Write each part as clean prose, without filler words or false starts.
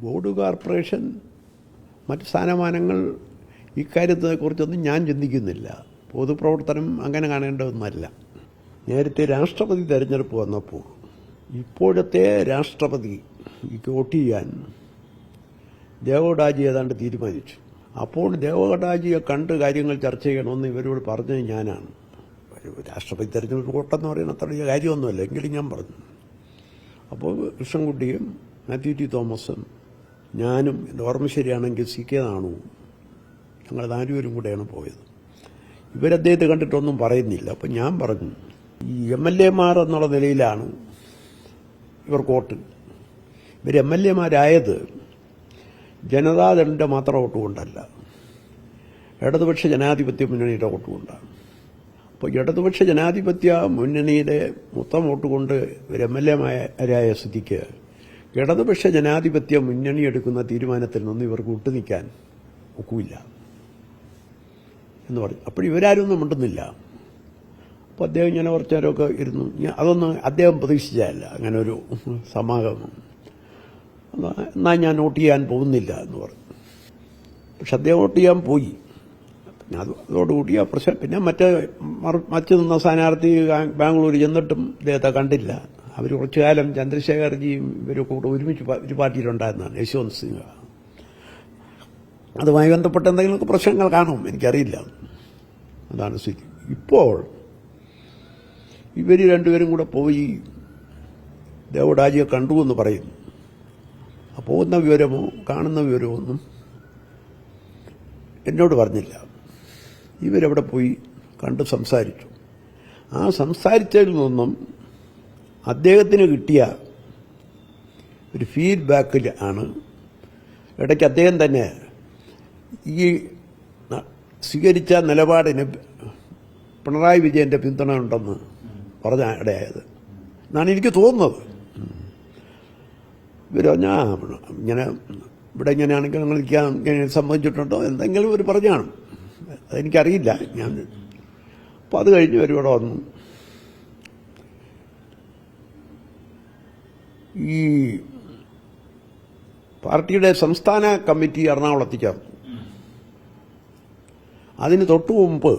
Board corporation മറ്റ് സ്ഥാനമാനങ്ങൾ ഇക്കാര്യത്തെക്കുറിച്ചൊന്നും ഞാൻ ചിന്തിക്കുന്നില്ല. പൊതുപ്രവർത്തനം അങ്ങനെ കാണേണ്ടതൊന്നുമല്ല. നേരത്തെ രാഷ്ട്രപതി തെരഞ്ഞെടുപ്പ് വന്നപ്പോൾ ഇപ്പോഴത്തെ രാഷ്ട്രപതിക്ക് വോട്ട് ചെയ്യാൻ ദേവഗൗഡാജി ഏതാണ്ട് തീരുമാനിച്ചു. അപ്പോൾ ദേവഗൗഡാജിയെ കണ്ട് കാര്യങ്ങൾ ചർച്ച ചെയ്യണമെന്ന് ഇവരോട് പറഞ്ഞത് ഞാനാണ്. രാഷ്ട്രപതി തെരഞ്ഞെടുപ്പ് വോട്ടെന്ന് പറയുന്ന അത്ര വലിയ കാര്യമൊന്നുമല്ല, എങ്കിലും ഞാൻ പറഞ്ഞു. അപ്പോൾ കൃഷ്ണൻകുട്ടിയും മാത്യു ടി തോമസും ഞാനും, എൻ്റെ ഓർമ്മ ശരിയാണെങ്കിൽ സി കെ നാണുവും, ഞങ്ങൾ 4 പേരും കൂടെയാണ് പോയത്. ഇവരദ്ദേഹത്തെ കണ്ടിട്ടൊന്നും പറയുന്നില്ല. അപ്പം ഞാൻ പറഞ്ഞു, ഈ MLA-മാർ എന്നുള്ള നിലയിലാണ് ഇവർക്ക് വോട്ട്. ഇവർ MLA-മാരായത് ജനതാദളിൻ്റെ മാത്രം വോട്ട് കൊണ്ടല്ല, ഇടതുപക്ഷ ജനാധിപത്യ മുന്നണിയുടെ വോട്ട് കൊണ്ടാണ്. അപ്പോൾ ഇടതുപക്ഷ ജനാധിപത്യ മുന്നണിയുടെ മൊത്തം വോട്ട് കൊണ്ട് ഇവർ MLA-മാരായ സ്ഥിതിക്ക് ഇടതുപക്ഷ ജനാധിപത്യ മുന്നണി എടുക്കുന്ന തീരുമാനത്തിൽ നിന്ന് ഇവർക്ക് വിട്ടുനിൽക്കാൻ ഒക്കില്ല എന്ന് പറഞ്ഞു. അപ്പോൾ ഇവരാരൊന്നും മിണ്ടുന്നില്ല. അപ്പോൾ അദ്ദേഹം ഇങ്ങനെ കുറച്ചു നേരമൊക്കെ ഇരുന്നു. അതൊന്നും അദ്ദേഹം പ്രതീക്ഷിച്ചതല്ല, അങ്ങനെ ഒരു സമാഗമം. എന്നാൽ ഞാൻ വോട്ട് ചെയ്യാൻ പോകുന്നില്ല എന്ന് പറഞ്ഞു. പക്ഷെ അദ്ദേഹം വോട്ട് ചെയ്യാൻ പോയി. അതോടുകൂടി ആ പ്രശ്നം. പിന്നെ മറ്റ് നിന്ന സ്ഥാനാർത്ഥി ബാംഗ്ലൂർ ചെന്നിട്ടും അദ്ദേഹത്തെ കണ്ടില്ല. അവർ കുറച്ചു കാലം ചന്ദ്രശേഖർജിയും ഇവരും കൂടെ ഒരുമിച്ച് ഒരു പാർട്ടിയിലുണ്ടായിരുന്നതാണ്, യശ്വന്ത് സിൻഹ. അതുമായി ബന്ധപ്പെട്ട എന്തെങ്കിലുമൊക്കെ പ്രശ്നങ്ങൾ കാണും, എനിക്കറിയില്ല. അതാണ് സ്ഥിതി. ഇപ്പോൾ ഇവർ രണ്ടുപേരും കൂടെ പോയി ദേവഗൗഡാജിയെ കണ്ടു എന്ന് പറയുന്നു. പോകുന്ന വിവരമോ കാണുന്ന വിവരമോ ഒന്നും എന്നോട് പറഞ്ഞില്ല. ഇവരവിടെ പോയി കണ്ട് സംസാരിച്ചു. ആ സംസാരിച്ചതിൽ നിന്നും അദ്ദേഹത്തിന് കിട്ടിയ ഒരു ഫീഡ്ബാക്കിൽ ആണ് ഇടയ്ക്ക് അദ്ദേഹം തന്നെ ഈ സ്വീകരിച്ച നിലപാടിന് പിണറായി വിജയന്റെ പിന്തുണ ഉണ്ടെന്ന് പറഞ്ഞ ഇടയായത് എന്നാണ് എനിക്ക് തോന്നുന്നത്. ഇവർ ഇങ്ങനെ ഇവിടെ ഇങ്ങനെയാണെങ്കിൽ നിങ്ങൾ സംബന്ധിച്ചിട്ടുണ്ടോ എന്തെങ്കിലും ഒരു പറഞ്ഞാണ്, അതെനിക്കറിയില്ല ഞാൻ. അപ്പോൾ അത് കഴിഞ്ഞ് ഇവരിവിടെ വന്നു. ഈ പാർട്ടിയുടെ സംസ്ഥാന കമ്മിറ്റി എറണാകുളത്ത് ചേർന്നു. അതിന് തൊട്ടു മുമ്പ്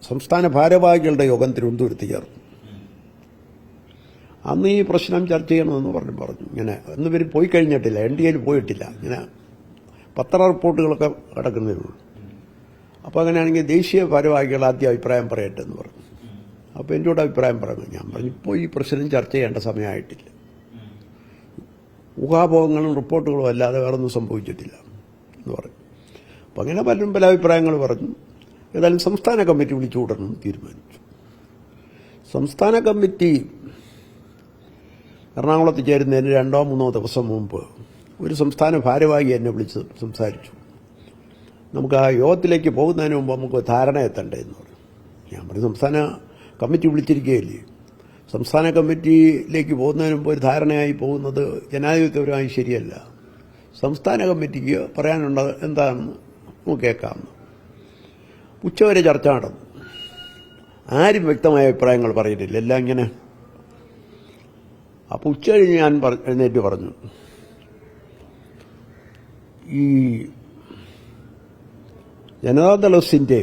സംസ്ഥാന ഭാരവാഹികളുടെ യോഗം തിരുവനന്തപുരത്ത് ചേർന്നു. അന്ന് ഈ പ്രശ്നം ചർച്ച ചെയ്യണമെന്ന് പറഞ്ഞു. ഇങ്ങനെ അന്ന് ഇവർ പോയി കഴിഞ്ഞിട്ടില്ല, NDAയിൽ പോയിട്ടില്ല. ഇങ്ങനെ പത്ര റിപ്പോർട്ടുകളൊക്കെ കിടക്കുന്നതിനുള്ളൂ. അപ്പോൾ അങ്ങനെയാണെങ്കിൽ ദേശീയ ഭാരവാഹികൾ ആദ്യം അഭിപ്രായം പറയട്ടെ എന്ന് പറഞ്ഞു. അപ്പോൾ എൻ്റെ കൂടെ അഭിപ്രായം പറഞ്ഞു. ഞാൻ പറഞ്ഞു, ഇപ്പോൾ ഈ പ്രശ്നം ചർച്ച ചെയ്യേണ്ട സമയമായിട്ടില്ല. ഊഹാഭോഗങ്ങളും റിപ്പോർട്ടുകളും അല്ലാതെ വേറൊന്നും സംഭവിച്ചിട്ടില്ല എന്ന് പറഞ്ഞു. അപ്പം അങ്ങനെ പലരും പല അഭിപ്രായങ്ങൾ പറഞ്ഞു. ഏതായാലും സംസ്ഥാന കമ്മിറ്റി വിളിച്ചുകൂടണമെന്ന് തീരുമാനിച്ചു. സംസ്ഥാന കമ്മിറ്റി എറണാകുളത്ത് ചേരുന്നതിന് 2-3 ദിവസം മുമ്പ് ഒരു സംസ്ഥാന ഭാരവാഹി എന്നെ വിളിച്ച് സംസാരിച്ചു. നമുക്ക് ആ യോഗത്തിലേക്ക് പോകുന്നതിന് മുമ്പ് നമുക്ക് ധാരണ എത്തണ്ടേ എന്ന് പറഞ്ഞു. ഞാൻ പറഞ്ഞു, സംസ്ഥാന കമ്മിറ്റി വിളിച്ചിരിക്കുകയല്ലേ, സംസ്ഥാന കമ്മിറ്റിയിലേക്ക് പോകുന്നതിന് മുമ്പ് ഒരു ധാരണയായി പോകുന്നത് ജനാധിപത്യപരമായി ശരിയല്ല. സംസ്ഥാന കമ്മിറ്റിക്ക് പറയാനുള്ളത് എന്താണെന്ന് നമുക്ക് കേൾക്കാമെന്ന്. ഉച്ചവരെ ചർച്ച നടന്നു. ആരും വ്യക്തമായ അഭിപ്രായങ്ങൾ പറയുന്നില്ല, എല്ലാം ഇങ്ങനെ. അപ്പോൾ ഉച്ചകഴിഞ്ഞ് ഞാൻ എഴുന്നേറ്റ് പറഞ്ഞു, ഈ ജനതാദളത്തിന്റെ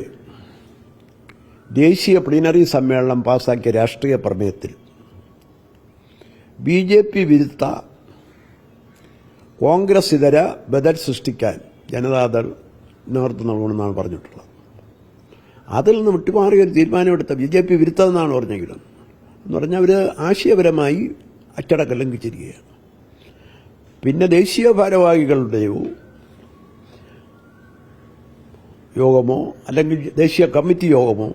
ദേശീയ പ്ലീനറി സമ്മേളനം പാസാക്കിയ രാഷ്ട്രീയ പ്രമേയത്തിൽ BJP വിരുദ്ധ കോൺഗ്രസ് ഇതര ബദൽ സൃഷ്ടിക്കാൻ ജനതാദൾ നേതൃത്വം നൽകണമെന്നാണ് പറഞ്ഞിട്ടുള്ളത്. അതിൽ നിന്ന് വിട്ടുമാറിയ ഒരു തീരുമാനമെടുത്ത BJP വിരുദ്ധമെന്നാണ് പറഞ്ഞെങ്കിലും എന്ന് പറഞ്ഞാൽ അവർ ആശയപരമായി അച്ചടക്കം ലംഘിച്ചിരിക്കുകയാണ്. പിന്നെ ദേശീയ ഭാരവാഹികളുടെയോ യോഗമോ അല്ലെങ്കിൽ ദേശീയ കമ്മിറ്റി യോഗമോ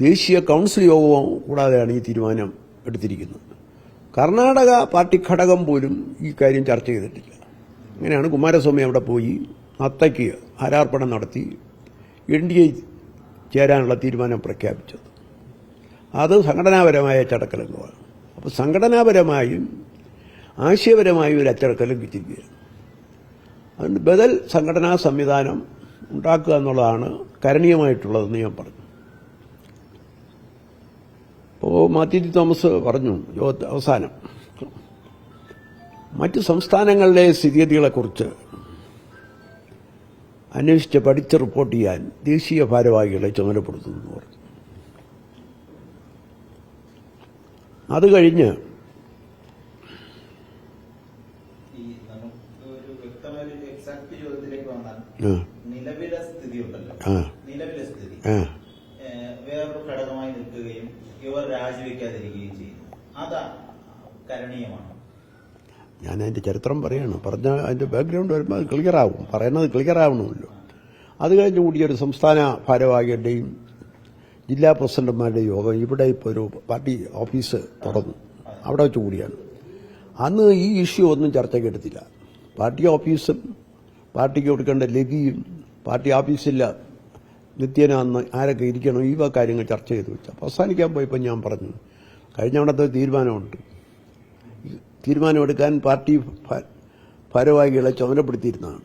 ദേശീയ കൗൺസിൽ യോഗമോ കൂടാതെയാണ് ഈ തീരുമാനം എടുത്തിരിക്കുന്നത്. കർണാടക പാർട്ടി ഘടകം പോലും ഈ കാര്യം ചർച്ച ചെയ്തിട്ടില്ല. അങ്ങനെയാണ് കുമാരസ്വാമി അവിടെ പോയി നത്തയ്ക്ക് ഹാരാർപ്പണം നടത്തി NDA ചേരാനുള്ള തീരുമാനം പ്രഖ്യാപിച്ചത്. അത് സംഘടനാപരമായ അച്ചടക്കലംഘനമാണ്. അപ്പോൾ സംഘടനാപരമായും ആശയപരമായും ഒരു അച്ചടക്കം ലംഘിച്ചിരിക്കുകയാണ്. അതുകൊണ്ട് ബദൽ സംഘടനാ സംവിധാനം ഉണ്ടാക്കുക എന്നുള്ളതാണ് കരണീയമായിട്ടുള്ളതെന്ന് ഞാൻ പറഞ്ഞു. അപ്പോൾ മാത്യു ടി തോമസ് പറഞ്ഞു അവസാനം, മറ്റ് സംസ്ഥാനങ്ങളിലെ സ്ഥിതിഗതികളെക്കുറിച്ച് അന്വേഷിച്ച് പഠിച്ച് റിപ്പോർട്ട് ചെയ്യാൻ ദേശീയ ഭാരവാഹികളെ ചുമതലപ്പെടുത്തുന്നു പറഞ്ഞു. അത് കഴിഞ്ഞ് നിലവിലെ സ്ഥിതി ഉണ്ടല്ലോ, നിലവിലെ സ്ഥിതി വേറൊരു ഘടകമായി നിൽക്കുകയും ഇവർ രാജിവെക്കാതിരിക്കുകയും ചെയ്യുന്നു. അത് കരണീയമാണ്. ഞാൻ അതിന്റെ ചരിത്രം പറയാണ്, പറഞ്ഞ അതിന്റെ ബാക്ക്ഗ്രൗണ്ട് വരുമ്പോൾ അത് ക്ലിയറാവും, പറയുന്നത് ക്ലിയറാവണമല്ലോ. അത് കഴിഞ്ഞ് കൂടിയൊരു സംസ്ഥാന ഭാരവാഹികളുടെയും ജില്ലാ പ്രസിഡന്റുമാരുടെയും യോഗം ഇവിടെ ഇപ്പോൾ ഒരു പാർട്ടി ഓഫീസ് തുറന്നു, അവിടെ വെച്ച് കൂടിയാണ്. അന്ന് ഈ ഇഷ്യൂ ഒന്നും ചർച്ചയ്ക്ക് എടുത്തില്ല. പാർട്ടി ഓഫീസും പാർട്ടിക്ക് കൊടുക്കേണ്ട ലഘിയും പാർട്ടി ഓഫീസില്ല നിത്യേന അന്ന് ആരൊക്കെ ഇരിക്കണം, ഈ കാര്യങ്ങൾ ചർച്ച ചെയ്ത് വെച്ചു. അവസാനിക്കാൻ പോയപ്പോൾ ഞാൻ പറഞ്ഞു, കഴിഞ്ഞ അവിടുത്തെ തീരുമാനമുണ്ട്, തീരുമാനമെടുക്കാൻ പാർട്ടി ഭാരവാഹികളെ ചുമതലപ്പെടുത്തിയിരുന്നതാണ്,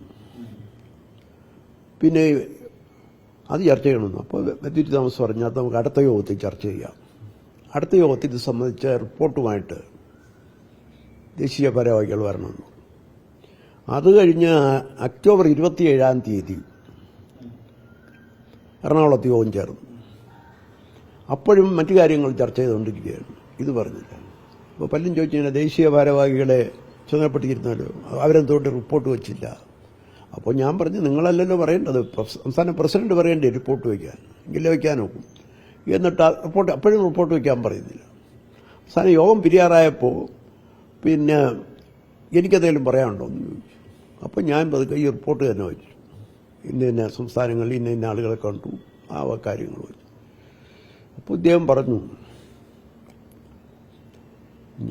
പിന്നെ അത് ചർച്ച ചെയ്യണമെന്ന്. അപ്പോൾ ബെന്നി തോമസ് പറഞ്ഞാൽ നമുക്ക് അടുത്ത യോഗത്തിൽ ചർച്ച ചെയ്യാം. അടുത്ത യോഗത്തിൽ ഇത് സംബന്ധിച്ച റിപ്പോർട്ടുമായിട്ട് ദേശീയ ഭാരവാഹികൾ വരണമെന്ന്. അത് കഴിഞ്ഞ് ഒക്ടോബർ 27 എറണാകുളത്ത് യോഗം ചേർന്നു. അപ്പോഴും മറ്റു കാര്യങ്ങൾ ചർച്ച ചെയ്തുകൊണ്ടിരിക്കുകയാണ്. ഇത് പറഞ്ഞില്ല. അപ്പോൾ പലരും ചോദിച്ചു, കഴിഞ്ഞാൽ ദേശീയ ഭാരവാഹികളെ ചുമതലപ്പെട്ടിരുന്നല്ലോ, അവരെന്തുകൊണ്ട് റിപ്പോർട്ട് വെച്ചില്ല? അപ്പോൾ ഞാൻ പറഞ്ഞു, നിങ്ങളല്ലല്ലോ പറയേണ്ടത്, സംസ്ഥാന പ്രസിഡന്റ് പറയേണ്ടേ റിപ്പോർട്ട് വയ്ക്കാൻ, എങ്കിലേ വയ്ക്കാൻ നോക്കും. എന്നിട്ട് റിപ്പോർട്ട് അപ്പോഴും റിപ്പോർട്ട് വയ്ക്കാൻ പറയുന്നില്ല. അവസാനം യോഗം പിരിയാറായപ്പോൾ പിന്നെ എനിക്കെന്തെങ്കിലും പറയാനുണ്ടോ എന്ന് ചോദിച്ചു. അപ്പോൾ ഞാൻ പതുക്കെ ഈ റിപ്പോർട്ട് തന്നെ വെച്ചു, ഇന്ന സംസ്ഥാനങ്ങളിൽ ഇന്ന ആളുകളെ കണ്ടു, ആ കാര്യങ്ങൾ വെച്ചു. അപ്പോൾ ഇദ്ദേഹം പറഞ്ഞു,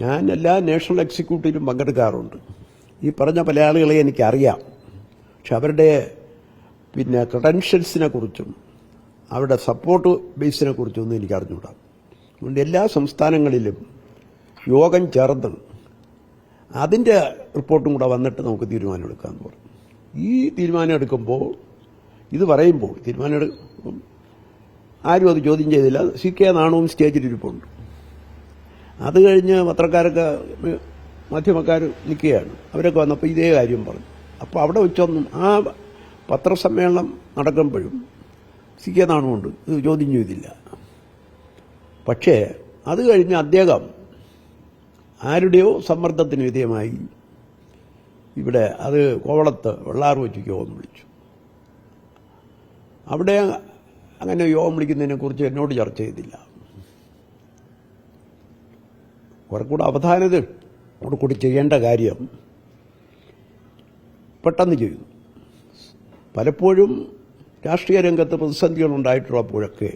ഞാൻ എല്ലാ നാഷണൽ എക്സിക്യൂട്ടീവിലും പങ്കെടുക്കാറുണ്ട്, ഈ പറഞ്ഞ പല ആളുകളെ എനിക്കറിയാം, പക്ഷെ അവരുടെ പിന്നെ ക്രെഡൻഷ്യൽസിനെ കുറിച്ചും അവരുടെ സപ്പോർട്ട് ബേസിനെ കുറിച്ചൊന്നും എനിക്ക് അറിഞ്ഞുകൂടാ. അതുകൊണ്ട് എല്ലാ സംസ്ഥാനങ്ങളിലും യോഗം ചേർന്ന് അതിൻ്റെ റിപ്പോർട്ടും കൂടെ വന്നിട്ട് നമുക്ക് തീരുമാനമെടുക്കാമെന്ന് പറഞ്ഞു. ഈ തീരുമാനം എടുക്കുമ്പോൾ, ഇത് പറയുമ്പോൾ തീരുമാനം ആരും അത് ചോദ്യം ചെയ്തില്ല. CK നാണുവും സ്റ്റേജിലിരിപ്പുണ്ട്. അത് കഴിഞ്ഞ് പത്രക്കാരൊക്കെ മാധ്യമക്കാർ നിൽക്കുകയാണ്. അവരൊക്കെ വന്നപ്പോൾ ഇതേ കാര്യം പറഞ്ഞു. അപ്പോൾ അവിടെ വെച്ചൊന്നും ആ പത്രസമ്മേളനം നടക്കുമ്പോഴും CK നാണുമുണ്ട്, ഇത് ചോദ്യം ചെയ്തില്ല. പക്ഷേ അത് കഴിഞ്ഞ് അദ്ദേഹം ആരുടെയോ സമ്മർദ്ദത്തിന് വിധേയമായി ഇവിടെ അത് കോവളത്ത് വെള്ളാർ വെച്ച് യോഗം വിളിച്ചു. അവിടെ അങ്ങനെ യോഗം വിളിക്കുന്നതിനെക്കുറിച്ച് എന്നോട് ചർച്ച ചെയ്തില്ല. കുറെ കൂടെ അവധാനതയോട് കൂടി ചെയ്യേണ്ട കാര്യം പെട്ടെന്ന് ചെയ്തു. പലപ്പോഴും രാഷ്ട്രീയ രംഗത്ത് പ്രതിസന്ധികളുണ്ടായിട്ടുള്ളപ്പോഴൊക്കെ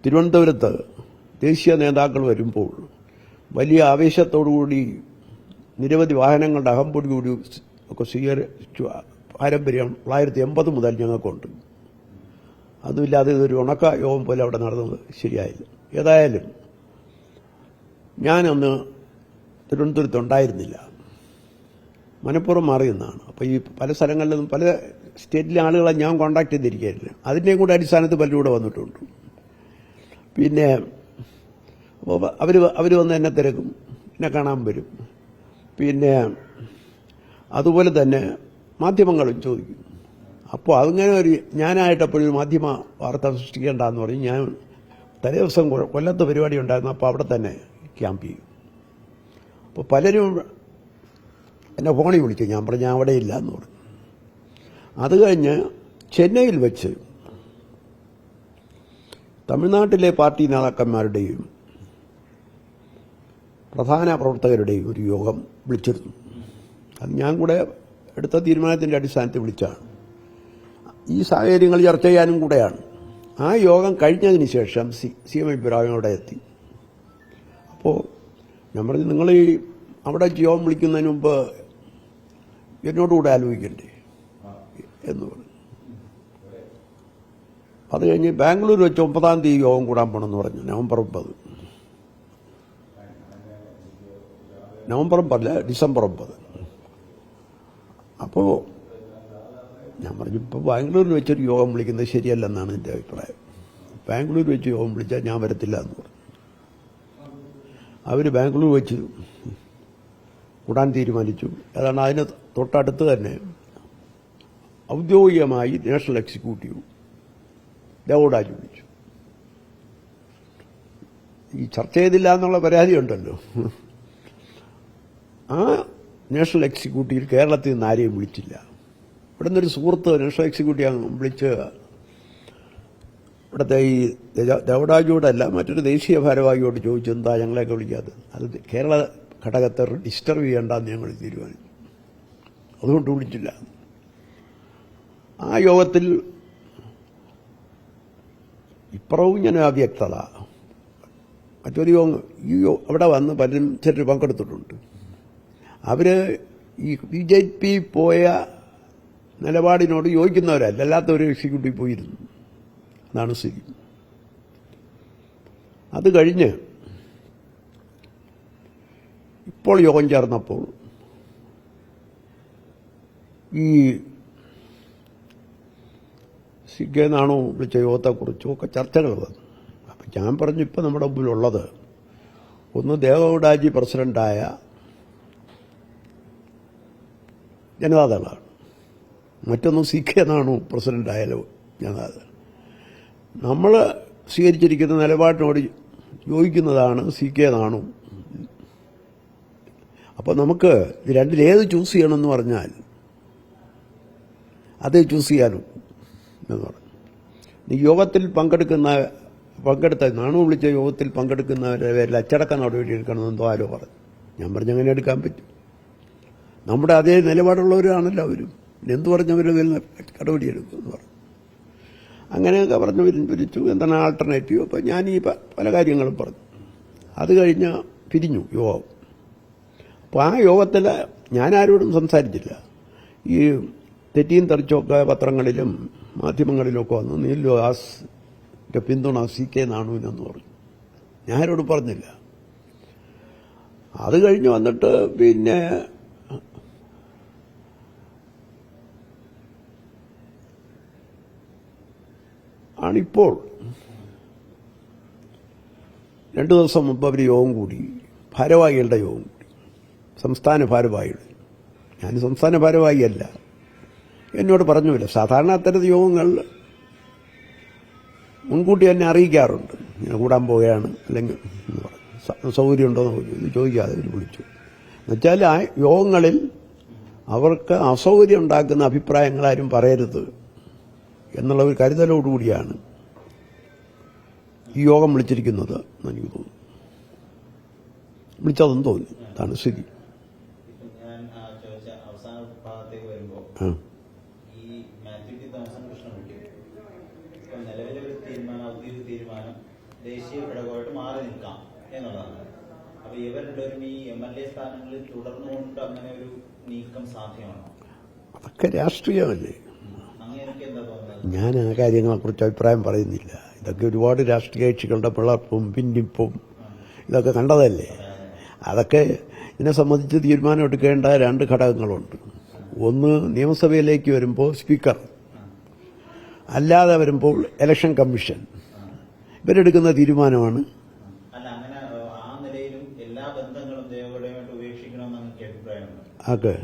തിരുവനന്തപുരത്ത് ദേശീയ നേതാക്കൾ വരുമ്പോൾ വലിയ ആവേശത്തോടുകൂടി നിരവധി വാഹനങ്ങളുടെ അകമ്പൊടി കൂടി ഒക്കെ സ്വീകരിച്ചു പാരമ്പര്യം 1980 മുതൽ ഞങ്ങൾക്കുണ്ട്. അതുമില്ലാതെ ഇതൊരു ഉണക്ക യോഗം പോലെ അവിടെ നടന്നത് ശരിയായില്ല. ഏതായാലും ഞാനന്ന് തിരുവനന്തപുരത്തുണ്ടായിരുന്നില്ല, മനഃപൂർവ്വം മാറിയെന്നാണ്. അപ്പോൾ ഈ പല സ്ഥലങ്ങളിലും പല സ്റ്റേറ്റിലെ ആളുകളെ ഞാൻ കോൺടാക്ട് ചെയ്തിരിക്കുകയായിരുന്നു. അതിൻ്റെയും കൂടെ അടിസ്ഥാനത്തിൽ പലരും കൂടെ വന്നിട്ടുണ്ട്. പിന്നെ അപ്പോൾ അവർ വന്ന് എന്നെ തിരക്കും, എന്നെ കാണാൻ വരും. പിന്നെ അതുപോലെ തന്നെ മാധ്യമങ്ങളും ചോദിക്കും. അപ്പോൾ അങ്ങനെ ഒരു ഞാനായിട്ടപ്പോഴൊരു മാധ്യമ വാർത്ത സൃഷ്ടിക്കേണ്ടെന്ന് പറഞ്ഞ് ഞാൻ തലേ ദിവസം കൊല്ലത്ത് പരിപാടി ഉണ്ടായിരുന്നു. അപ്പോൾ അവിടെ തന്നെ ക്യാമ്പ് ചെയ്യും. അപ്പോൾ പലരും എന്നെ ഫോണിൽ വിളിച്ചു. ഞാൻ പറഞ്ഞു ഞാൻ അവിടെ ഇല്ല എന്ന് പറഞ്ഞു. അത് കഴിഞ്ഞ് ചെന്നൈയിൽ വെച്ച് തമിഴ്നാട്ടിലെ പാർട്ടി നേതാക്കന്മാരുടെയും പ്രധാന പ്രവർത്തകരുടെയും ഒരു യോഗം വിളിച്ചിരുന്നു. അത് ഞാൻ കൂടെ എടുത്ത തീരുമാനത്തിൻ്റെ അടിസ്ഥാനത്തിൽ വിളിച്ചാണ്. ഈ സാഹചര്യങ്ങൾ ചർച്ച ചെയ്യാനും കൂടെയാണ്. ആ യോഗം കഴിഞ്ഞതിന് ശേഷം CM ഇബ്രാഹിം അവിടെ എത്തി. അപ്പോൾ ഞാൻ പറഞ്ഞു, നിങ്ങൾ ഈ അവിടെ യോഗം വിളിക്കുന്നതിന് മുമ്പ് എന്നോടുകൂടെ ആലോചിക്കണ്ടേ എന്ന് പറഞ്ഞു. അത് കഴിഞ്ഞ് ബാംഗ്ലൂർ വെച്ച് 9-ാം തീയതി യോഗം കൂടാൻ പോകണമെന്ന് പറഞ്ഞു. നവംബർ 9. November 9 December 9. അപ്പോൾ ഞാൻ പറഞ്ഞു, ഇപ്പോൾ ബാംഗ്ലൂരിൽ വെച്ചൊരു യോഗം വിളിക്കുന്നത് ശരിയല്ലെന്നാണ് എൻ്റെ അഭിപ്രായം. ബാംഗ്ലൂർ വെച്ച് യോഗം വിളിച്ചാൽ ഞാൻ വരത്തില്ല എന്ന് പറഞ്ഞു. അവർ ബാംഗ്ലൂർ വെച്ച് കൂടാൻ തീരുമാനിച്ചു. ഏതാണ്ട് അതിന് തൊട്ടടുത്ത് തന്നെ ഔദ്യോഗികമായി നാഷണൽ എക്സിക്യൂട്ടീവ് ദേവോടാജി വിളിച്ചു. ഈ ചർച്ച ചെയ്തില്ല എന്നുള്ള പരാതിയുണ്ടല്ലോ. ആ നാഷണൽ എക്സിക്യൂട്ടീവിൽ കേരളത്തിൽ നിന്ന് ആരെയും വിളിച്ചില്ല. ഇവിടെ നിന്നൊരു സുഹൃത്ത് നാഷണൽ എക്സിക്യൂട്ടീവ് വിളിച്ച് ഇവിടുത്തെ ഈ ദേവടാജിയോടല്ല മറ്റൊരു ദേശീയ ഭാരവാഹിയോട് ചോദിച്ചു, എന്താ ഞങ്ങളെയൊക്കെ വിളിക്കാത്തത്? അത് കേരള ഘടകത്തെ ഡിസ്റ്റർബ് ചെയ്യേണ്ടെന്ന് ഞങ്ങൾ തീരുമാനിച്ചു, അതുകൊണ്ട് വിളിച്ചില്ല. ആ യോഗത്തിൽ ഇപ്പുറവും ഞാൻ അവ്യക്തത. മറ്റൊരു യോഗം അവിടെ വന്ന് പലരും ചിലർ പങ്കെടുത്തിട്ടുണ്ട്. അവര് ഈ BJP പോയ നിലപാടിനോട് യോജിക്കുന്നവരല്ല, അല്ലാത്തവർ എക്സിക്യൂട്ടീവ് പോയിരുന്നു. അതാണ് സ്ഥിതി. അത് കഴിഞ്ഞ് ഇപ്പോൾ യോഗം ചേർന്നപ്പോൾ ഈ CK നാണോ വിളിച്ച യോഗത്തെക്കുറിച്ചും ഒക്കെ ചർച്ചകൾ വന്നു. അപ്പം ഞാൻ പറഞ്ഞു, ഇപ്പം നമ്മുടെ മുമ്പിലുള്ളത് ഒന്ന് ദേവഗൌഡാജി പ്രസിഡന്റായ ജനതാദളാണ്, മറ്റൊന്ന് CK നാണു പ്രസിഡന്റായാലോ ജനതാദൾ. നമ്മൾ സ്വീകരിച്ചിരിക്കുന്ന നിലപാടിനോട് യോജിക്കുന്നതാണ് CK നാണു. അപ്പോൾ നമുക്ക് ഇത് രണ്ടിലേത് ചൂസ് ചെയ്യണമെന്ന് പറഞ്ഞാൽ അത് ചൂസ് ചെയ്യാനും എന്ന് പറഞ്ഞു. ഈ യോഗത്തിൽ പങ്കെടുത്ത നാണു വിളിച്ച യോഗത്തിൽ പങ്കെടുക്കുന്നവരുടെ പേരിൽ അച്ചടക്ക നടപടി എടുക്കണമെന്നെന്തോ ആരോ പറഞ്ഞു. ഞാൻ പറഞ്ഞു, അങ്ങനെ എടുക്കാൻ പറ്റും, നമ്മുടെ അതേ നിലപാടുള്ളവരാണല്ലോ അവരും, എന്തു പറഞ്ഞവരുടെ പേരിൽ നടപടി എടുക്കുമെന്ന് പറഞ്ഞു. അങ്ങനെയൊക്കെ പറഞ്ഞു പിരിച്ചു. എന്താണ് ആൾട്ടർനേറ്റീവ്? അപ്പോൾ ഞാൻ ഈ പല കാര്യങ്ങളും പറഞ്ഞു. അത് കഴിഞ്ഞ് പിരിഞ്ഞു യോഗം. അപ്പോൾ ആ യോഗത്തിൽ ഞാൻ ആരോടും സംസാരിച്ചില്ല. ഈ തെറ്റിയും തെറിച്ചൊക്കെ പത്രങ്ങളിലും മാധ്യമങ്ങളിലൊക്കെ വന്നു, നീൽദാസിന്റെ പിന്തുണ CK നാണുവിനെന്ന് പറഞ്ഞു. ഞാൻ ആരോടും പറഞ്ഞില്ല. അത് കഴിഞ്ഞ് വന്നിട്ട് പിന്നെ ആണിപ്പോൾ 2 ദിവസം മുമ്പ് അവർ യോഗം കൂടി, ഭാരവാഹികളുടെ യോഗം കൂടി, സംസ്ഥാന ഭാരവാഹികൾ. ഞാൻ സംസ്ഥാന ഭാരവാഹിയല്ല, എന്നോട് പറഞ്ഞില്ല. സാധാരണ അത്തരത്തിൽ യോഗങ്ങൾ മുൻകൂട്ടി തന്നെ അറിയിക്കാറുണ്ട്, ഇങ്ങനെ കൂടാൻ പോവുകയാണ് അല്ലെങ്കിൽ എന്ന് പറഞ്ഞു. സൗകര്യമുണ്ടോ എന്ന് ചോദിക്കാതെ അവർ വിളിച്ചു. എന്നുവെച്ചാൽ ആ യോഗങ്ങളിൽ അവർക്ക് അസൗകര്യം ഉണ്ടാക്കുന്ന അഭിപ്രായങ്ങളാരും പറയരുത് എന്നുള്ള ഒരു കരുതലോടുകൂടിയാണ് ഈ യോഗം വിളിച്ചിരിക്കുന്നത് എന്ന് എനിക്ക് തോന്നുന്നു. വിളിച്ചതെന്ന് തോന്നി. അതാണ് സ്ഥിതി. ദേശീയ ഘടകമായിട്ട് മാറി നിൽക്കാം എന്നുള്ളതാണ്. അപ്പൊ ഇവരുടെ ഈ MLA സ്ഥാനങ്ങളിൽ തുടർന്നുകൊണ്ട് അങ്ങനെ ഒരു നീക്കം സാധ്യമാണോ? അതൊക്കെ രാഷ്ട്രീയമല്ലേ. അങ്ങനെയൊക്കെ എന്താ തോന്നുന്നത്? ഞാൻ ആ കാര്യങ്ങളെക്കുറിച്ച് അഭിപ്രായം പറയുന്നില്ല. ഇതൊക്കെ ഒരുപാട് രാഷ്ട്രീയ കക്ഷികളുടെ പിളർപ്പും ഭിന്നിപ്പും ഇതൊക്കെ കണ്ടതല്ലേ. അതൊക്കെ ഇതിനെ സംബന്ധിച്ച് തീരുമാനം എടുക്കേണ്ട 2 ഘടകങ്ങളുണ്ട്. ഒന്ന്, നിയമസഭയിലേക്ക് വരുമ്പോൾ സ്പീക്കർ, അല്ലാതെ വരുമ്പോൾ ഇലക്ഷൻ കമ്മീഷൻ. ഇവരെടുക്കുന്ന തീരുമാനമാണ്. അല്ല, അങ്ങനെ ആ നിലയിലും എല്ലാ ബന്ധങ്ങളും ദേവഗൌഡയുമായിട്ട് ഉപേക്ഷിക്കണമെന്ന് എനിക്ക് അഭിപ്രായമുണ്ട്. അതൊക്കെ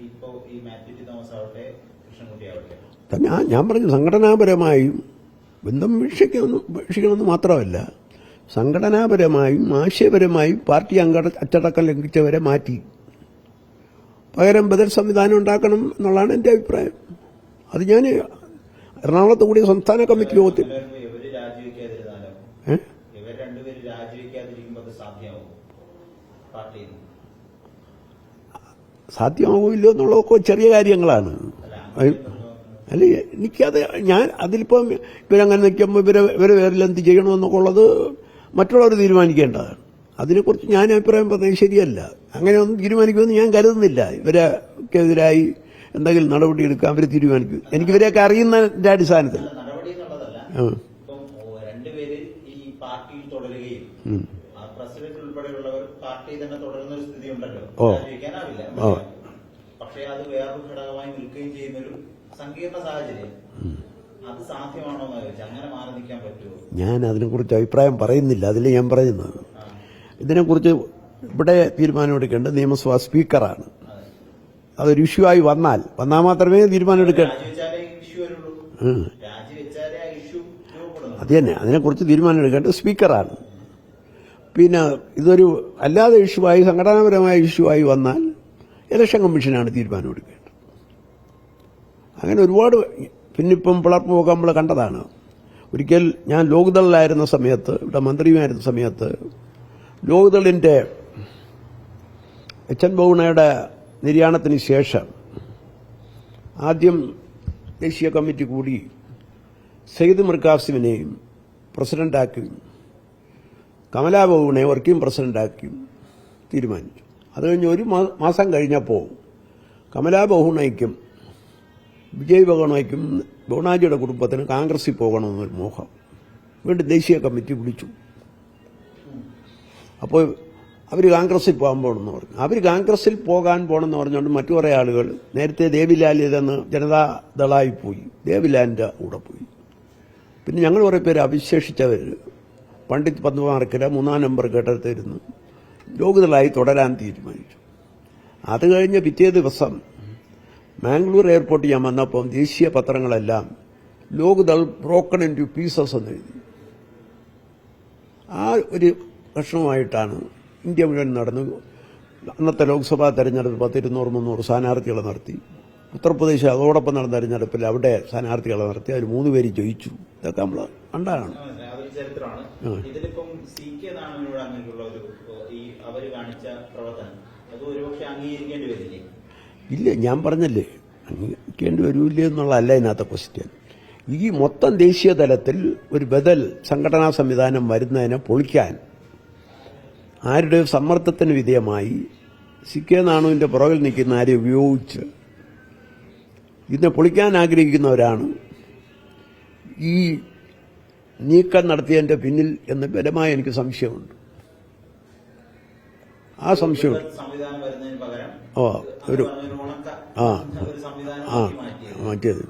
ഇപ്പോ ഈ മാത്യു ടി തോമസ് ആവട്ടെ, കൃഷ്ണൻകുട്ടി ആവട്ടെ, ഞാൻ പറഞ്ഞു, സംഘടനാപരമായും ബന്ധം ഉപേക്ഷിക്കണമെന്ന് മാത്രമല്ല, സംഘടനാപരമായും ആശയപരമായും പാർട്ടി അച്ചടക്കം ലംഘിച്ചവരെ മാറ്റി പകരം ബദൽ സംവിധാനം ഉണ്ടാക്കണം എന്നുള്ളതാണ് എൻ്റെ അഭിപ്രായം. അത് ഞാൻ എറണാകുളത്ത് കൂടി സംസ്ഥാന കമ്മിറ്റി യോഗത്തിൽ സാധ്യമാവില്ലോ എന്നുള്ളതൊക്കെ ചെറിയ കാര്യങ്ങളാണ്. അല്ല, എനിക്കത് അതിലിപ്പം ഇവരങ്ങനെ നിൽക്കുമ്പോൾ ഇവരെ പേരിൽ എന്ത് ചെയ്യണമെന്നൊക്കെ ഉള്ളത് മറ്റുള്ളവർ തീരുമാനിക്കേണ്ടതാണ്. അതിനെക്കുറിച്ച് ഞാൻ അഭിപ്രായം പറഞ്ഞത് ശരിയല്ല. അങ്ങനെ ഒന്നും തീരുമാനിക്കുമെന്ന് ഞാൻ കരുതുന്നില്ല. ഇവരെക്കെതിരായി എന്തെങ്കിലും നടപടി എടുക്കാൻ അവർ തീരുമാനിക്കും. എനിക്കിവരെയൊക്കെ അറിയുന്നതിന്റെ അടിസ്ഥാനത്തിൽ രണ്ടുപേര് ഈ പാർട്ടിയിൽ തുടരുകയും പ്രസിഡന്റ് ഉൾപ്പെടെയുള്ളവർ പാർട്ടി തന്നെ തുടരുന്ന ഒരു സ്ഥിതി ഉണ്ടല്ലോ, രാജിവെക്കാനാവില്ല. പക്ഷേ അത് വേറൊരു ഘടകമായി നിൽക്കുകയും ചെയ്യുന്നൊരു സങ്കീർണ സാഹചര്യം, അത് സാധ്യമാണോ എന്ന് ചോദിച്ചാൽ അങ്ങനെ മാറി നിൽക്കാൻ പറ്റുമോ? ഞാൻ അതിനെക്കുറിച്ച് അഭിപ്രായം പറയുന്നില്ല. അതിൽ ഞാൻ പറയുന്നത് ഇതിനെക്കുറിച്ച് ഇവിടെ തീരുമാനമെടുക്കേണ്ടത് നിയമസഭാ സ്പീക്കറാണ്. അതൊരു ഇഷ്യൂ ആയി വന്നാൽ മാത്രമേ തീരുമാനമെടുക്കാൻ. രാജിവെച്ചാലേ ഇഷ്യൂ വരുള്ളൂ. രാജിവെച്ചാലേ ആ ഇഷ്യൂ രൂപപ്പെടുന്നു. അത് തന്നെ, അതിനെക്കുറിച്ച് തീരുമാനമെടുക്കേണ്ടത് സ്പീക്കറാണ്. പിന്നെ ഇതൊരു അല്ലാതെ ഇഷ്യൂ ആയി, സംഘടനാപരമായ ഇഷ്യൂ ആയി വന്നാൽ ഇലക്ഷൻ കമ്മീഷനാണ് തീരുമാനമെടുക്കേണ്ടത്. അങ്ങനെ ഒരുപാട് പിന്നിപ്പം പിളർപ്പ് പോകാൻ നമ്മൾ കണ്ടതാണ്. ഒരിക്കൽ ഞാൻ ലോക്ദളിലായിരുന്ന സമയത്ത്, ഇവിടെ മന്ത്രിയുമായിരുന്ന സമയത്ത്, ലോക്ദളിന്റെ എച്ച് എൻ ബഹുണയുടെ നിര്യാണത്തിന് ശേഷം ആദ്യം ദേശീയ കമ്മിറ്റി കൂടി സയ്യിദ് മിർകാസിമിനെയും പ്രസിഡന്റാക്കുകയും കമലാ ബഹുണയെ വർക്കിംഗ് പ്രസിഡന്റാക്കുകയും തീരുമാനിച്ചു. അത് കഴിഞ്ഞ് ഒരു മാസം കഴിഞ്ഞപ്പോൾ കമലാ ബഹുണയ്ക്കും വിജയ് ബഹുണയ്ക്കും ബഹുണാജിയുടെ കുടുംബത്തിന് കോൺഗ്രസിൽ പോകണമെന്നൊരു മോഹം. വീണ്ടും ദേശീയ കമ്മിറ്റി വിളിച്ചു. അപ്പോൾ അവർ കോൺഗ്രസിൽ പോകാൻ പോകണമെന്ന് പറഞ്ഞു. അവർ കോൺഗ്രസിൽ പോകാൻ പോകണമെന്ന് പറഞ്ഞുകൊണ്ട് മറ്റു കുറേ ആളുകൾ നേരത്തെ ദേവിലാൽ ഇതെന്ന് ജനതാദളായി പോയി, ദേവിലാലിന്റെ കൂടെ പോയി. പിന്നെ ഞങ്ങൾ കുറേ പേര് അവിശേഷിച്ചവർ പണ്ഡിറ്റ് പദ്മമാർക്കര 3-ാം നമ്പർ കേട്ടെടുത്തിരുന്നു ലോക്ദളായി തുടരാൻ തീരുമാനിച്ചു. അത് കഴിഞ്ഞ് പിറ്റേ ദിവസം മാംഗ്ലൂർ എയർപോർട്ടിൽ ഞാൻ വന്നപ്പോൾ ദേശീയ പത്രങ്ങളെല്ലാം Lok Dal broken into pieces എന്ന് എഴുതി. ആ ഒരു പ്രശ്നമായിട്ടാണ് ഇന്ത്യ മുഴുവൻ നടന്നു. അന്നത്തെ ലോക്സഭാ തെരഞ്ഞെടുപ്പ് 200-300 സ്ഥാനാർത്ഥികളെ നടത്തി. ഉത്തർപ്രദേശ് അതോടൊപ്പം നടന്ന തെരഞ്ഞെടുപ്പിൽ അവിടെ സ്ഥാനാർത്ഥികളെ നടത്തി. അതിൽ 3 പേര് ജയിച്ചു. ഇതൊക്കെ നമ്മൾ കണ്ടാണ്. ചരിത്രമാണ്. ഇതിലിപ്പം CK നാണുവിനോട് അങ്ങനെയുള്ള ഒരു അവർ കാണിച്ച പ്രവർത്തനം അത് ഒരുപക്ഷെ അംഗീകരിക്കേണ്ടി വരില്ലേ? ഇല്ല, ഞാൻ പറഞ്ഞല്ലേ അംഗീകരിക്കേണ്ടി വരൂല്ലേ എന്നുള്ളതല്ല ഇതിനകത്തെ ക്വസ്റ്റ്യൻ. ഈ മൊത്തം ദേശീയ തലത്തിൽ ഒരു ബദൽ സംഘടനാ സംവിധാനം വരുന്നതിനെ പൊളിക്കാൻ ആരുടെ സമ്മർദ്ദത്തിന് വിധേയമായി CK നാണുവിന്റെ പുറകിൽ നിൽക്കുന്ന ആരെ ഉപയോഗിച്ച് ഇതിനെ പൊളിക്കാൻ ആഗ്രഹിക്കുന്നവരാണ് ഈ നീക്കം നടത്തിയതിന്റെ പിന്നിൽ എന്ന് ബലമായ എനിക്ക് സംശയമുണ്ട്. ആ സംശയം സംവിധാനം വരുന്നതിന് പകരം ഒരു മാറ്റിയത്.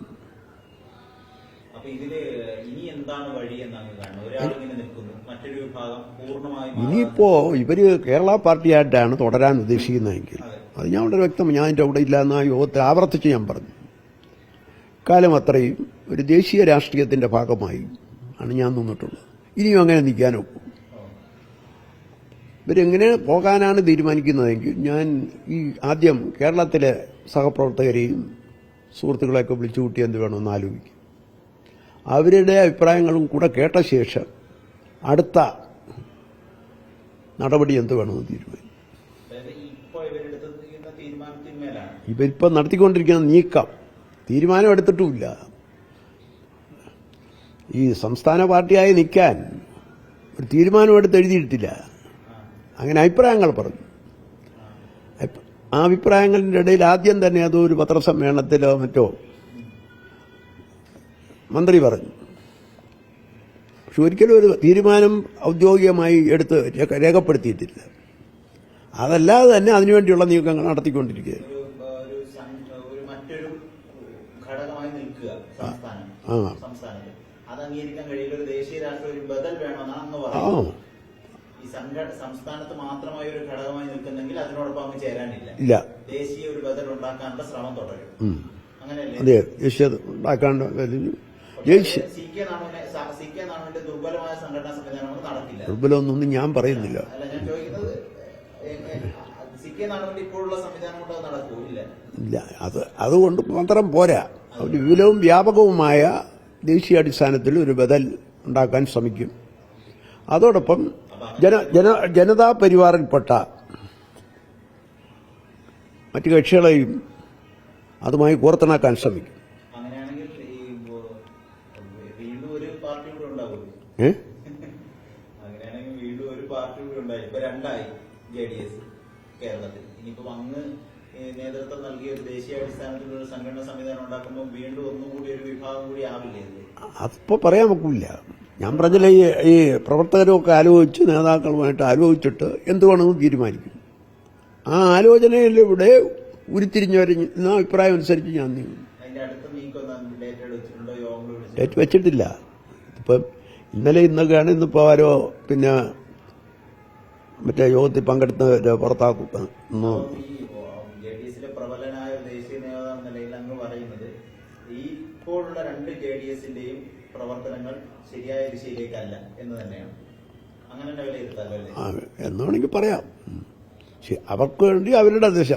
അപ്പൊ ഇതില് ഇനി എന്താണ് വഴി എന്നാണ് കാണുന്നത്? ഒരാളിങ്ങനെ നിൽക്കുന്നു, മറ്റൊരു വിഭാഗം പൂർണ്ണമായി. ഇനിയിപ്പോ ഇവര് കേരള പാർട്ടിയായിട്ടാണ് തുടരാൻ ഉദ്ദേശിക്കുന്നതെങ്കിൽ അത് ഞാൻ വളരെ വ്യക്തം, ഞാൻ എന്റെ അവിടെ ഇല്ല എന്ന യോഗത്തിൽ ആവർത്തിച്ച് ഞാൻ പറഞ്ഞു. കാലം അത്രയും ഒരു ദേശീയ രാഷ്ട്രീയത്തിന്റെ ഭാഗമായി ആണ് ഞാൻ നിന്നിട്ടുള്ളത്. ഇനിയും അങ്ങനെ നിൽക്കാനൊക്കും. ഇവരെങ്ങനെ പോകാനാണ് തീരുമാനിക്കുന്നതെങ്കിൽ ഞാൻ ഈ ആദ്യം കേരളത്തിലെ സഹപ്രവർത്തകരെയും സുഹൃത്തുക്കളെയൊക്കെ വിളിച്ചു കൂട്ടി എന്ത് വേണമെന്ന് ആലോചിക്കും. അവരുടെ അഭിപ്രായങ്ങളും കൂടെ കേട്ട ശേഷം അടുത്ത നടപടി എന്ത് വേണമെന്ന് തീരുമാനിക്കും. ഇവരിപ്പോൾ നടത്തിക്കൊണ്ടിരിക്കുന്ന നീക്കം തീരുമാനമെടുത്തിട്ടുമില്ല. ഈ സംസ്ഥാന പാർട്ടിയായി നിൽക്കാൻ ഒരു തീരുമാനമെടുത്ത് എഴുതിയിട്ടില്ല. അങ്ങനെ അഭിപ്രായങ്ങൾ പറഞ്ഞു. ആ അഭിപ്രായങ്ങളുടെ ഇടയിൽ ആദ്യം തന്നെ അതൊരു പത്രസമ്മേളനത്തിലോ മറ്റോ മന്ത്രി പറഞ്ഞു. പക്ഷെ ഒരിക്കലും ഒരു തീരുമാനം ഔദ്യോഗികമായി എടുത്ത് രേഖപ്പെടുത്തിയിട്ടില്ല. അതല്ലാതെ തന്നെ അതിനുവേണ്ടിയുള്ള നീക്കങ്ങൾ നടത്തിക്കൊണ്ടിരിക്കുകയാണ്. മറ്റൊരു ഘടകമായി നിൽക്കുക സംസ്ഥാനത്ത് അത് അംഗീകരിക്കാൻ കഴിയില്ല. ഒരു ദേശീയ രാഷ്ട്രീയ ഒരു ബദൽ വേണമെന്നാണ് പറയുന്നത്. ഈ സംസ്ഥാനത്ത് മാത്രമായി ഒരു ഘടകമായി നിൽക്കുന്നെങ്കിൽ അതിനോടൊപ്പം അങ്ങ് ചേരാനില്ല. ദേശീയ ഒരു ബദൽ ഉണ്ടാക്കാനുള്ള ശ്രമം തുടരും. അങ്ങനെയല്ലേ? അതെ, ദേശീയ ഉണ്ടാക്കാണ്ട് CK നാണുവിന്റെ ദുർബലമായ സംഘടനാ സംവിധാനം നടക്കില്ല. ദുർബലമൊന്നും ഞാൻ പറയുന്നില്ല. അല്ല, ഞാൻ ചോദിക്കുന്നത് CK നാണുവിന്റെ ഇപ്പോഴുള്ള സംവിധാനം കൊണ്ട് അത് നടക്കൂല്ല. ഇല്ല, അതുകൊണ്ട് മാത്രം പോരാ. ഒരു വിപുലവും വ്യാപകവുമായ ദേശീയ അടിസ്ഥാനത്തിൽ ഒരു ബദൽ ഉണ്ടാക്കാൻ ശ്രമിക്കും. അതോടൊപ്പം ജനതാ പരിവാറിൽപ്പെട്ട മറ്റു കക്ഷികളെയും അതുമായി കോർത്തിണക്കാൻ ശ്രമിക്കും. അങ്ങനെയാണെങ്കിൽ വീണ്ടും ഒരു പാർട്ടി കൂടെ ഉണ്ടാവും. അങ്ങനെയാണെങ്കിൽ വീണ്ടും ഒരു പാർട്ടി കൂടെ ഉണ്ടായി. ഇപ്പൊ 2ആയി JDS കേരളത്തിൽ. ഇനിയിപ്പോ അങ്ങ് നേതൃത്വം നൽകിയ ഒരു ദേശീയ അടിസ്ഥാനത്തിലുള്ള സംഘടനാ സംവിധാനം ഉണ്ടാക്കുമ്പോൾ വീണ്ടും ഒന്നുകൂടി ഒരു വിഭാഗം കൂടി ആവില്ലേ? അതിപ്പോ പറയാൻ ഒക്കില്ല. ഞാൻ പറഞ്ഞില്ല, ഈ പ്രവർത്തകരൊക്കെ ആലോചിച്ച് നേതാക്കളുമായിട്ട് ആലോചിച്ചിട്ട് എന്ത് വേണമെന്ന് തീരുമാനിക്കും. ആ ആലോചനയിലൂടെ ഉരുത്തിരിഞ്ഞ അഭിപ്രായം അനുസരിച്ച് ഞാൻ നീങ്ങും. ഡേറ്റ് വെച്ചിട്ടില്ല. ഇപ്പം ഇന്നൊക്കെയാണ്. ഇന്നിപ്പോ ആരോ പിന്നെ മറ്റേ യോഗത്തിൽ പങ്കെടുത്ത് പുറത്താക്കും എന്ന് ഈ ജെ ഡി എസിലെ പ്രബലനായ ഒരു ദേശീയ നേതാവ് എന്ന നിലയിൽ അങ്ങ് പറയുന്നത് ഈ ഇപ്പോഴുള്ള രണ്ട് ജെ ഡി എസിന്റെയും പ്രവർത്തനങ്ങൾ ശരിയായ ദിശയിലേക്കല്ല എന്ന് തന്നെയാണ്. അങ്ങനെ തന്നെ വിലയിരുത്താല്ലേ? എന്ന് വേണമെങ്കിൽ പറയാം. അവർക്ക് വേണ്ടി അവരുടെ ദിശ